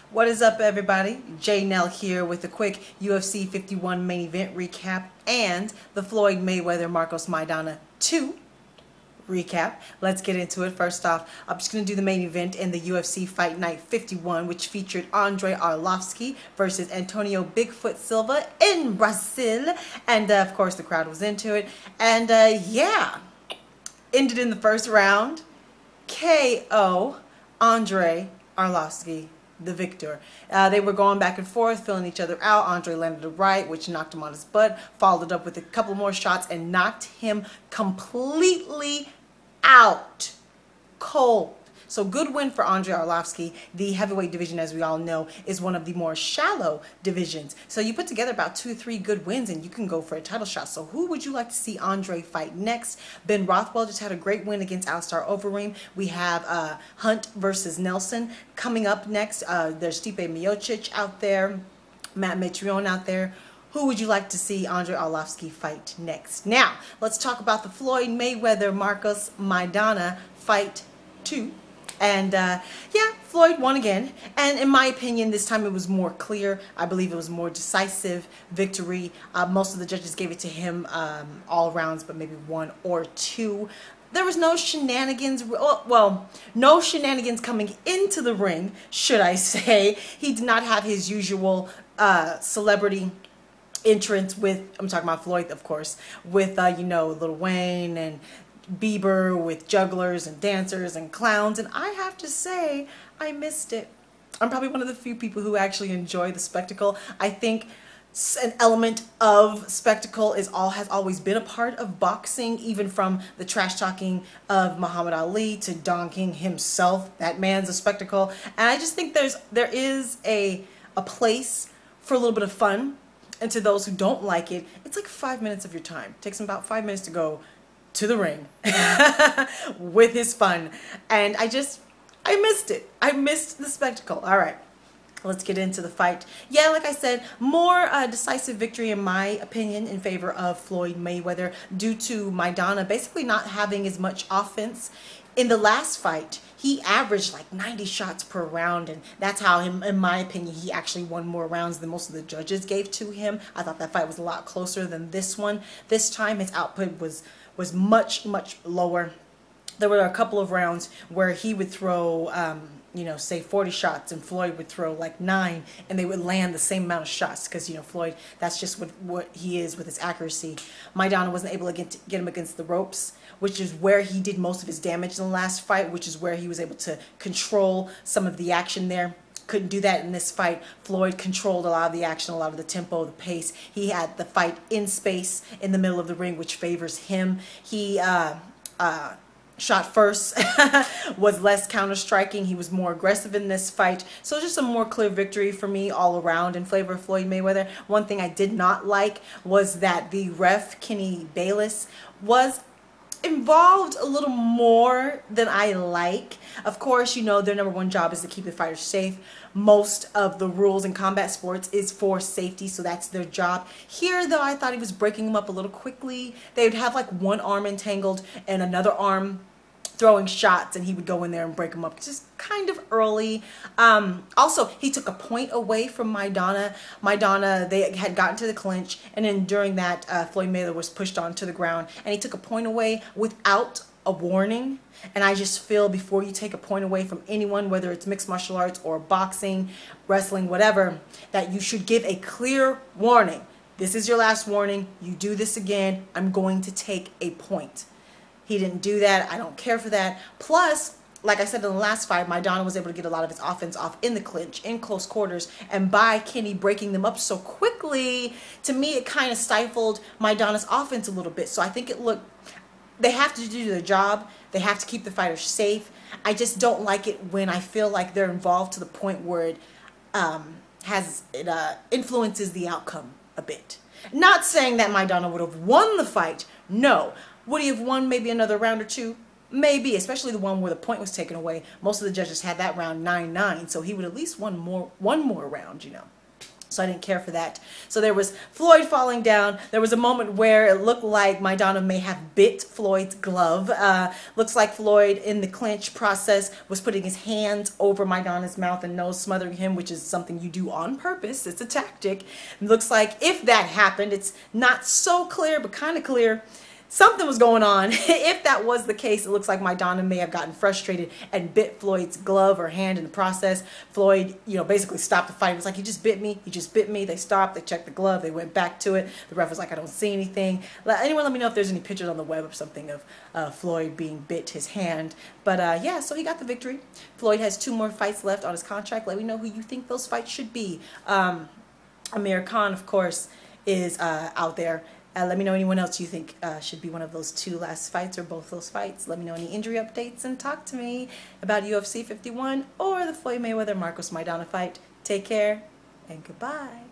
What is up, everybody? J Nell here with a quick UFC 51 main event recap and the Floyd Mayweather Maidana 2 recap. Let's get into it. First off, I'm just going to do the main event in the UFC Fight Night 51, which featured Andrei Arlovski versus Antonio Bigfoot Silva in Brazil. And of course, the crowd was into it. And yeah, ended in the first round. KO Andrei Arlovski, the victor. They were going back and forth, filling each other out. Andre landed a right, which knocked him on his butt, followed up with a couple more shots and knocked him completely out cold. So good win for Andrei Arlovski. The heavyweight division, as we all know, is one of the more shallow divisions. So you put together about 2-3 good wins and you can go for a title shot. So who would you like to see Andre fight next? Ben Rothwell just had a great win against Alistair Overeem. We have Hunt versus Nelson coming up next. There's Stipe Miocic out there, Matt Mitrione out there. Who would you like to see Andrei Arlovski fight next? Now, let's talk about the Floyd Mayweather Maidana fight 2. And yeah, Floyd won again. And in my opinion, this time it was more clear. I believe it was more decisive victory. Most of the judges gave it to him all rounds, but maybe 1 or 2. There was no shenanigans. Well, no shenanigans coming into the ring, should I say. He did not have his usual celebrity entrance with, I'm talking about Floyd, of course, with, you know, Lil Wayne and Bieber, with jugglers and dancers and clowns, and I have to say I missed it. I'm probably one of the few people who actually enjoy the spectacle. I think an element of spectacle has always been a part of boxing, even from the trash talking of Muhammad Ali to Don King himself. That man's a spectacle, and I just think there is a place for a little bit of fun. And to those who don't like it, it's like 5 minutes of your time. It takes him about 5 minutes to go to the ring with his fun. And I missed it. I missed the spectacle. All right, let's get into the fight. Yeah, like I said, more decisive victory in my opinion in favor of Floyd Mayweather due to Maidana basically not having as much offense. In the last fight, he averaged like 90 shots per round, and that's how, in my opinion, he actually won more rounds than most of the judges gave to him. I thought that fight was a lot closer than this one. This time, his output was much, much lower. There were a couple of rounds where he would throw, you know, say 40 shots, and Floyd would throw like 9, and they would land the same amount of shots because, you know, Floyd, that's just what he is with his accuracy. Maidana wasn't able to get him against the ropes, which is where he did most of his damage in the last fight, which is where he was able to control some of the action there. Couldn't do that in this fight. Floyd controlled a lot of the action, a lot of the tempo, the pace. He had the fight in space in the middle of the ring, which favors him. He shot first, was less counter-striking. He was more aggressive in this fight. So just a more clear victory for me all around in favor of Floyd Mayweather. One thing I did not like was that the ref, Kenny Bayless, was involved a little more than I like. Of course, you know, their number one job is to keep the fighters safe. Most of the rules in combat sports is for safety, so that's their job. Here, though, I thought he was breaking them up a little quickly. They would have like one arm entangled and another arm throwing shots, and he would go in there and break them up just kind of early. Also, he took a point away from Maidana. They had gotten to the clinch, and then during that, Floyd Mayweather was pushed onto the ground, and he took a point away without a warning. And I just feel before you take a point away from anyone, whether it's mixed martial arts or boxing, wrestling, whatever, that you should give a clear warning. This is your last warning. You do this again, I'm going to take a point. He didn't do that. I don't care for that. Plus, like I said in the last fight, Maidana was able to get a lot of his offense off in the clinch, in close quarters, and by Kenny breaking them up so quickly, to me it kind of stifled Maidana's offense a little bit. So I think they have to do their job. They have to keep the fighters safe. I just don't like it when I feel like they're involved to the point where it influences the outcome a bit. Not saying that Maidana would have won the fight. No. Would he have won maybe another round or 2? Maybe, especially the one where the point was taken away. Most of the judges had that round 9-9, so he would at least won one more round, you know. So I didn't care for that. So there was Floyd falling down. There was a moment where it looked like Maidana may have bit Floyd's glove. Looks like Floyd in the clinch process was putting his hands over Maidana's mouth and nose, smothering him, which is something you do on purpose. It's a tactic. It looks like if that happened, it's not so clear, but kind of clear. Something was going on. If that was the case, it looks like Maidana may have gotten frustrated and bit Floyd's glove or hand in the process. Floyd, basically stopped the fight. It was like, he just bit me. He just bit me. They stopped. They checked the glove. They went back to it. The ref was like, I don't see anything. Anyone let me know if there's any pictures on the web or something of Floyd being bit his hand. But yeah, so he got the victory. Floyd has 2 more fights left on his contract. Let me know who you think those fights should be. Amir Khan, of course, is out there. Let me know anyone else you think should be one of those 2 last fights or both those fights. Let me know any injury updates and talk to me about UFC 51 or the Floyd Mayweather Marcos Maidana fight. Take care and goodbye.